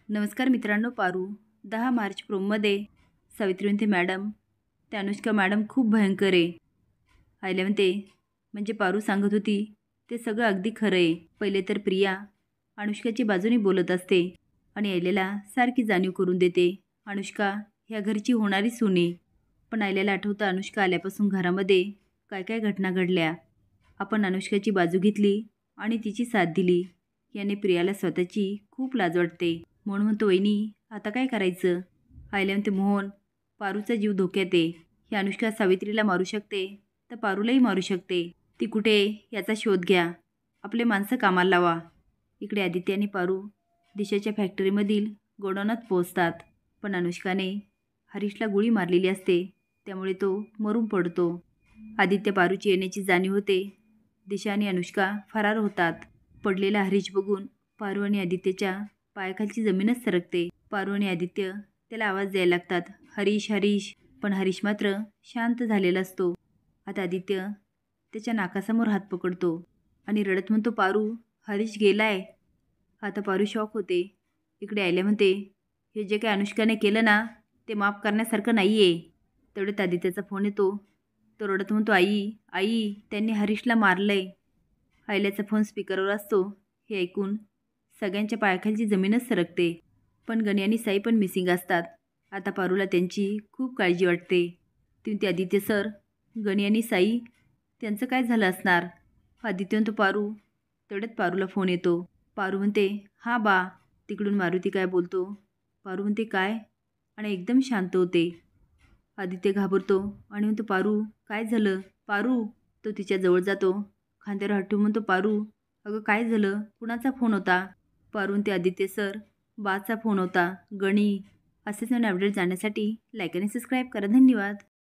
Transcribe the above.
नमस्कार मित्रांनो, पारू 10 मार्च प्रोममध्ये सावित्री म्हणते, मॅडम त्या अनुष्का मॅडम खूप भयंकर आहे. आयल्या म्हणते, म्हणजे पारू सांगत होती ते सगळं अगदी खरं आहे. पहिले तर प्रिया अनुष्काची बाजूने बोलत असते आणि आयल्याला सारखी जाणीव करून देते अनुष्का ह्या घरची होणारी सून आहे. पण आयल्याला आठवतं अनुष्का आल्यापासून घरामध्ये काय काय घटना घडल्या. आपण अनुष्काची बाजू घेतली आणि तिची साथ दिली. याने प्रियाला स्वतःची खूप लाज वाटते. म्हणून म्हणतो, वहिनी आता काय करायचं. आयल्या म्हणते, मोहन पारूचा जीव धोक्यात आहे. ही अनुष्का सावित्रीला मारू शकते तर पारूलाही मारू शकते. ती कुठे आहे याचा शोध घ्या. आपले माणसं कामाला लावा. इकडे आदित्य आणि पारू दिशाच्या फॅक्टरीमधील गोडाऊनात पोहोचतात. पण अनुष्काने हरीशला गोळी मारलेली असते, त्यामुळे तो मरून पडतो. आदित्य पारूची येण्याची जाणीव होते. दिशा आणि अनुष्का फरार होतात. पडलेला हरीश बघून पारू आणि आदित्यच्या पायाखालची जमीनच सरकते. पारू आणि आदित्य त्याला आवाज द्यायला लागतात, हरीश हरीश. पण हरीश मात्र शांत झालेला असतो. आता आदित्य त्याच्या नाकासमोर हात पकडतो आणि रडत म्हणतो, पारू हरीश गेलाय. आता पारू शॉक होते. इकडे आयल्या म्हणते, हे जे काही अनुष्काने केलं ना ते माफ करण्यासारखं नाही आहे. तेवढ्यात आदित्यचा फोन येतो. तो रडत म्हणतो, आई आई त्यांनी हरीशला मारलंय. आयल्याचा फोन स्पीकरवर असतो. हे ऐकून सगळ्यांच्या पायाखालची जमीनच सरकते. पण गणी आणि साई पण मिसिंग असतात. आता पारूला त्यांची खूप काळजी वाटते. ती म्हणते, आदित्य सर गणी आणि साई त्यांचं काय झालं असणार. आदित्य म्हणतो, पारू. तेवढ्यात पारूला फोन येतो. पारू म्हणते, हां बा. तिकडून मारुती काय बोलतो. पारू म्हणते, काय, आणि एकदम शांत होते. आदित्य घाबरतो आणि म्हणतो, पारू काय झालं पारू. तो तिच्या जवळ जातो. खांद्यावर हात ठेवून म्हणतो, पारू अगं काय झालं, कुणाचा फोन होता. पारू म्हणते, आदित्य सर बाचा फोन होता. गणी. असेच नवीन अपडेट जाण्यासाठी लाईक आणि सबस्क्राईब करा. धन्यवाद.